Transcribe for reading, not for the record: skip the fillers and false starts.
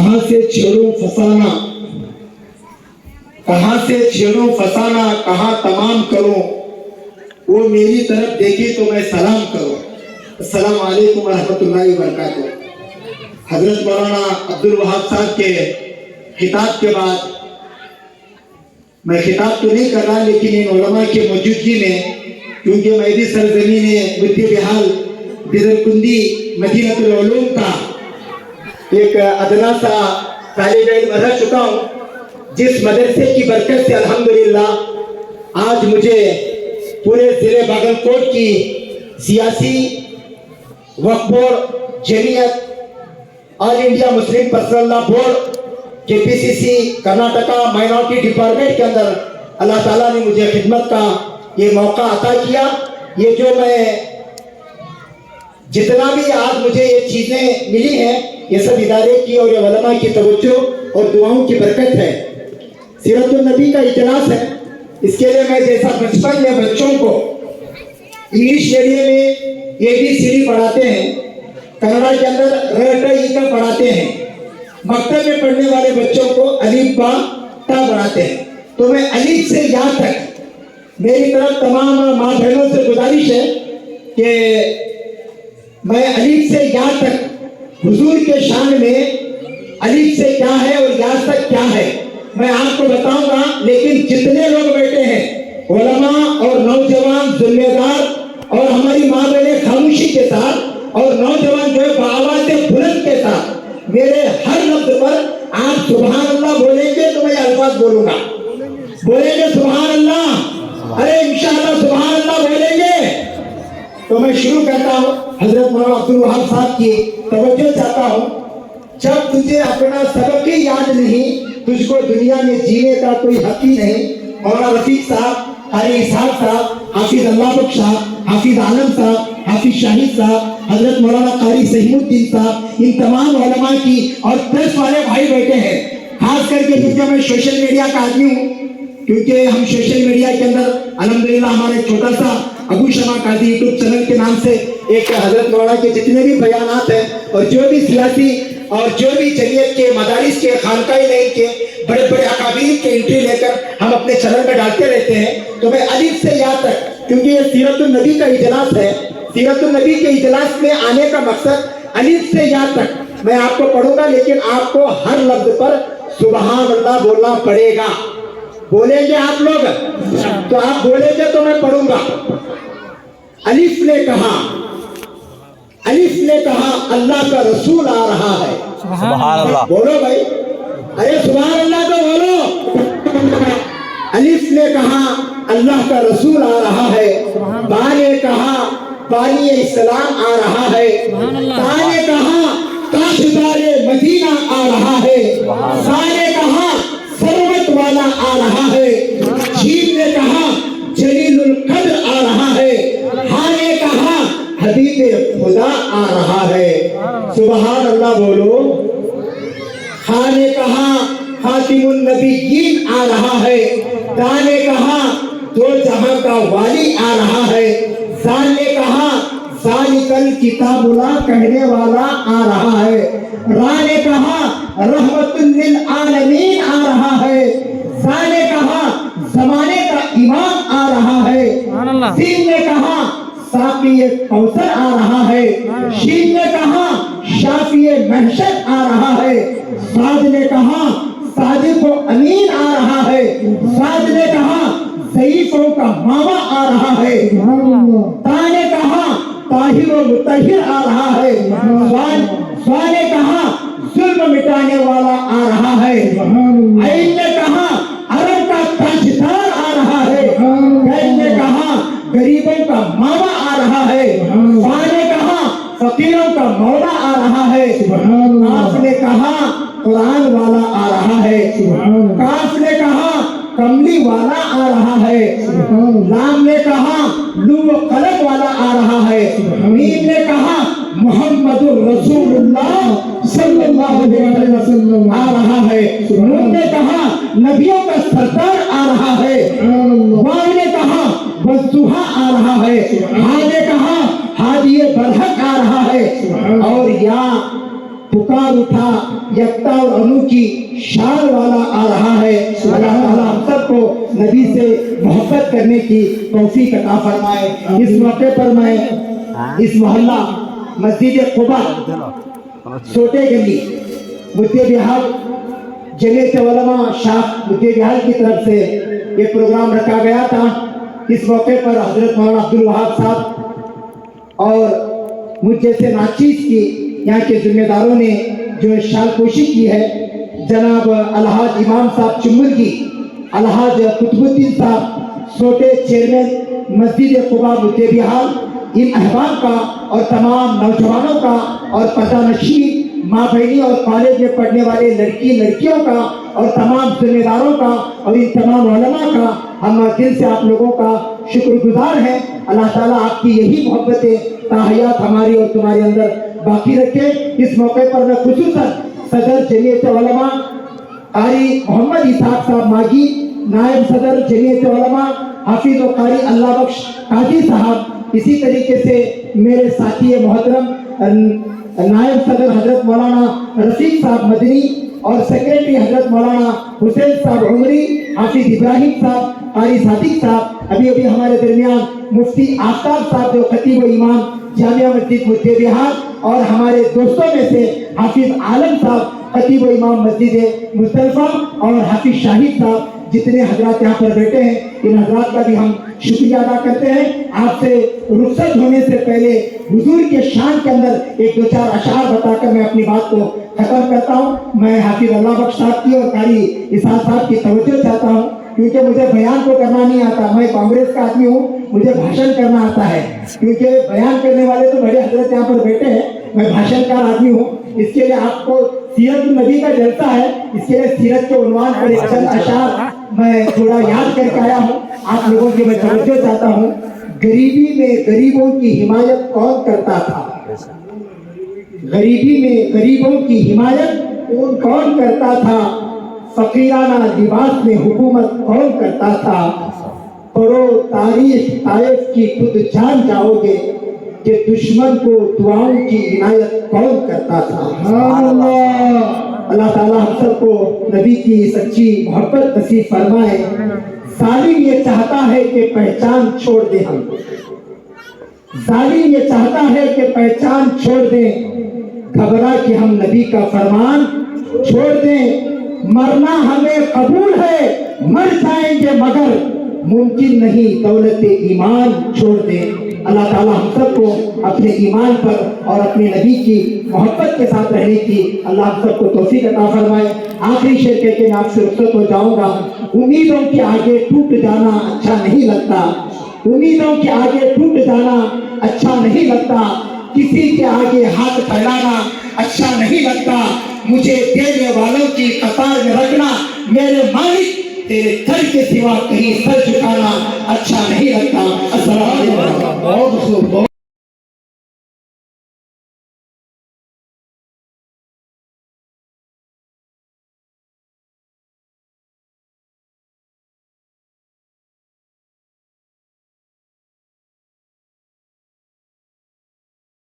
کہاں سے چھیڑوں فسانہ، کہاں سے چھیڑوں فسانہ، کہاں تمام کروں، وہ میری طرف دیکھے تو میں سلام کروں۔ السلام علیکم ورحمۃ اللہ وبرکاتہ۔ حضرت مولانا عبدالوہاب صاحب کے خطاب کے بعد میں خطاب تو نہیں کر رہا، لیکن ان علماء کی موجودگی میں، کیونکہ میں بھی سرزمین مدی بحال بزرکندی مدینہ العلوم کا ایک ادنا سا طالب علم رہ چکا ہوں، جس مدرسے کی برکت سے الحمدللہ آج مجھے پورے ضلع باگلکوٹ کی سیاسی وقف board, Jamiat, all India Muslim personal law board, KPCC Karnataka minority department کے اندر اللہ تعالیٰ نے مجھے خدمت کا یہ موقع عطا کیا۔ یہ جو میں جتنا بھی آج مجھے یہ چیزیں ملی ہیں، یہ سب ادارے کی اور یہ علماء کی توجہ اور دعاؤں کی برکت ہے۔ سیرت النبی کا اجلاس ہے، اس کے لیے میں جیسا بچپن میں بچوں کو انگلش میڈیم میں ABCD پڑھاتے ہیں، کنڑا کے اندر ر پڑھاتے ہیں، مکتب میں پڑھنے والے بچوں کو الف با تا پڑھاتے ہیں، تو میں الف سے یا تک میری طرف تمام ماں بہنوں سے گزارش ہے کہ میں الف سے یا تک حضور کے شان میں الف سے کیا ہے اور یا تک کیا ہے میں آپ کو بتاؤں گا، لیکن جتنے لوگ بیٹھے ہیں علماء اور نوجوان ذمہ دار اور ہماری ماں بہنیں خاموشی کے ساتھ اور نوجوان جو ہے بآواز بلند کے ساتھ میرے ہر لفظ پر آپ سبحان اللہ بولیں گے تو میں یہ الفاظ بولوں گا، بولیں گے سبحان اللہ، ارے انشاءاللہ سبحان اللہ بولیں گے۔ تو میں شروع کرتا ہوں، حضرت مولانا عبدالوہاب صاحب کی توجہ چاہتا ہوں۔ جب تجھے اپنا سبق ہی یاد نہیں، تجھ کو دنیا میں جینے کا کوئی حق ہی نہیں۔ مولانا رفیق صاحب، قاری اسحاق صاحب، حافظ اللہ بخش صاحب، حافظ عالم صاحب، حافظ شاہد صاحب، حضرت مولانا قاری سہیم الدین صاحب، ان تمام علماء کی اور پریس والے بھائی بیٹھے ہیں۔ خاص کر کے کیونکہ میں سوشل میڈیا کا آدمی ہوں، کیونکہ ہم سوشل میڈیا کے اندر الحمدللہ ہمارے چھوٹا سا ابو شمع قاضی یوٹیوب چینل کے نام سے ایک حضرت مولانا کے جتنے بھی بیانات ہیں اور جو بھی سیاسی اور جو بھی جمعیت کے مدارس کے خانقاہ لائن کے بڑے بڑے اکابر کے انٹری لے کر ہم اپنے چینل میں ڈالتے رہتے ہیں، تو میں الف سے یا تک، کیونکہ یہ سیرت النبی کا اجلاس ہے، سیرت النبی کے اجلاس میں آنے کا مقصد الف سے یا تک میں آپ کو پڑھوں گا، لیکن آپ کو ہر لفظ پر سبحان اللہ بولنا پڑے گا۔ بولیں گے آپ لوگ؟ تو آپ بولیں گے تو میں پڑھوں گا۔ الف نے کہا، الف نے کہا اللہ کا رسول آ رہا ہے۔ سبحان اللہ بولو بھائی، ارے سبحان اللہ تو بولو۔ الف نے کہا اللہ کا رسول آ رہا ہے، با نے کہا بانی اسلام آ رہا ہے، تا نے کہا تاجدار مدینہ آ رہا ہے، سا نے کہا ثروت والا آ رہا ہے، جیم نے کہا جلیل القدر آ رہا ہے، ہاں نے کہا حبیب خدا آ رہا ہے۔ سبحان اللہ بولو۔ ہاں نے کہا خاتم النبیین آ رہا ہے، دا نے کہا دو جہاں کا والی آ رہا ہے، زال نے کہا ذالک الکتاب لا کہنے والا آ رہا ہے، را نے کہا رحمت للعالمین آ رہا ہے، زا نے کہا زمانے کا امام آ رہا ہے، سین نے کہا ساقی کوثر آ رہا ہے، شین نے کہا شافی محشر آ رہا ہے، صاد نے کہا صادق و امین آ رہا ہے، صاد نے کہا ضعیفوں کا ماما آ رہا ہے، تا نے کہا طاہر و مطہر آ رہا ہے، سوا نے کہا ظلم مٹانے والا آ رہا ہے، عین نے کہا عرب کا تاجدار آ رہا ہے، کین نے کہا غریبوں کا ماما آ رہا ہے، فا نے کہا فقیروں کا مولا آ رہا ہے، کاف نے کہا قرآن والا آ رہا ہے، کاف نے کہا کملی والا آ رہا ہے، لام نے کہا لو و قلم والا آ رہا ہے، میم نے کہا محمد رسول اللہ صلی اللہ علیہ وسلم آ رہا ہے، نون نے کہا نبیوں کا سردار آ رہا ہے، واو نے کہا والضحیٰ آ رہا ہے، ہا نے کہا ہادی برحق آ رہا ہے، اور یا پکار ہمار اٹھا یکتا اور انوکھی شان والا آ رہا ہے. اللہ تعالیٰ ہم سب کو نبی سے محبت کرنے کی توفیق عطا فرمائے. اس موقع پر میں اس محلہ مسجد قبا سوٹے گلی مدعے بہار جمعیت علماء شاخ مدعے بہار کی طرف سے یہ پروگرام رکھا گیا تھا. اس موقع پر حضرت مولانا عبدالوہاب صاحب اور مجھ جیسے ناچیز کی یہاں کے ذمہ داروں نے جو شال پوشی کی ہے، جناب الحاج امام صاحب چمرگی، الحاج قطب الدین صاحب سوٹے چیئرمین مسجد قبا مدعے بہار، ان احباب کا اور تمام نوجوانوں کا اور پردہ نشین ماں بہنی اور کالج میں پڑھنے والے لڑکیوں کا اور تمام ذمہ داروں کا اور ان تمام علماء کا ہم دل سے آپ لوگوں کا شکر گزار ہیں. اللہ تعالیٰ آپ کی یہی محبتیں تاحیات ہماری اور تمہارے اندر باقی رکھے. اس موقع پر میں خصوصاً صدر جمعیت علماء قاری محمد اسحاق صاحب ماگی، نائب صدر جمعیت علماء حافظ و قاری اللہ بخش قاضی صاحب، اسی طریقے سے میرے ساتھی محترم نائب صدر حضرت مولانا رفیق صاحب مدنی اور سیکریٹری حضرت مولانا حسین صاحب عمری، حافظ ابراہیم صاحب، قاری صادق صاحب، ابھی ہمارے درمیان مفتی آفتاب صاحب جو خطیب و امام جامعہ مسجد مدعے بہار، اور ہمارے دوستوں میں سے حافظ عالم صاحب خطیب و امام مسجد مصطفیٰ، اور حافظ شاہد صاحب، جتنے حضرات یہاں پر بیٹھے ہیں ان حضرات کا بھی ہم شکریہ ادا کرتے ہیں. آپ سے رخصت ہونے سے پہلے حضور کے شان کے اندر ایک دو چار اشعار بتا کر میں اپنی بات کو ختم کرتا ہوں. میں حافظ اللہ بخش صاحب کی اور قاری اسحاق صاحب کی توجہ چاہتا ہوں، کیونکہ مجھے بیان کو کرنا نہیں آتا. میں کانگریس کا آدمی ہوں، مجھے بھاشن کرنا آتا ہے، کیونکہ بیان کرنے والے تو بڑے حضرت یہاں پر بیٹھے ہیں، میں بھاشن کار آدمی ہوں. اس کے لیے آپ کو سیرت النبی کا جلسہ ہے، اس کے لیے سیرت کے عنوان پر ایک چند اشعار میں تھوڑا یاد کر کے آیا ہوں. آپ لوگوں کی میں توجہ چاہتا ہوں. غریبی میں غریبوں کی حمایت کون کرتا تھا؟ غریبی میں غریبوں کی حمایت کون کرتا تھا؟ فقیرانہ لباس میں حکومت کون کرتا تھا؟ پڑھو تاریخ طائف کی خود جان جاؤ گے کہ دشمن کو دعاؤں کی عنایت کون کرتا تھا. اللہ تعالیٰ ہم سب کو نبی کی سچی محبت نصیب فرمائے. ظالم یہ چاہتا ہے کہ پہچان چھوڑ دیں ہم، ظالم یہ چاہتا ہے کہ پہچان چھوڑ دیں، گھبرا کہ ہم نبی کا فرمان چھوڑ دیں. مرنا ہمیں قبول ہے، مر جائیں گے مگر ممکن نہیں دولت ایمان چھوڑ دیں. اللہ تعالیٰ ہم سب کو اپنے ایمان پر اور اپنے نبی کی محبت کے ساتھ رہنے کی اللہ ہم سب کو توفیق عطا فرمائے. آخری شعر کہہ کے میں آپ سے رخصت ہو جاؤں گا. امیدوں کے آگے ٹوٹ جانا اچھا نہیں لگتا، امیدوں کے آگے ٹوٹ جانا اچھا نہیں لگتا، کسی کے آگے ہاتھ پھیلانا اچھا نہیں لگتا. مجھے دینے والوں کی قطار میں رکھنا میرے مالک، تیرے در کے سوا کہیں سر جھکانا اچھا نہیں لگتا. السلام علیکم.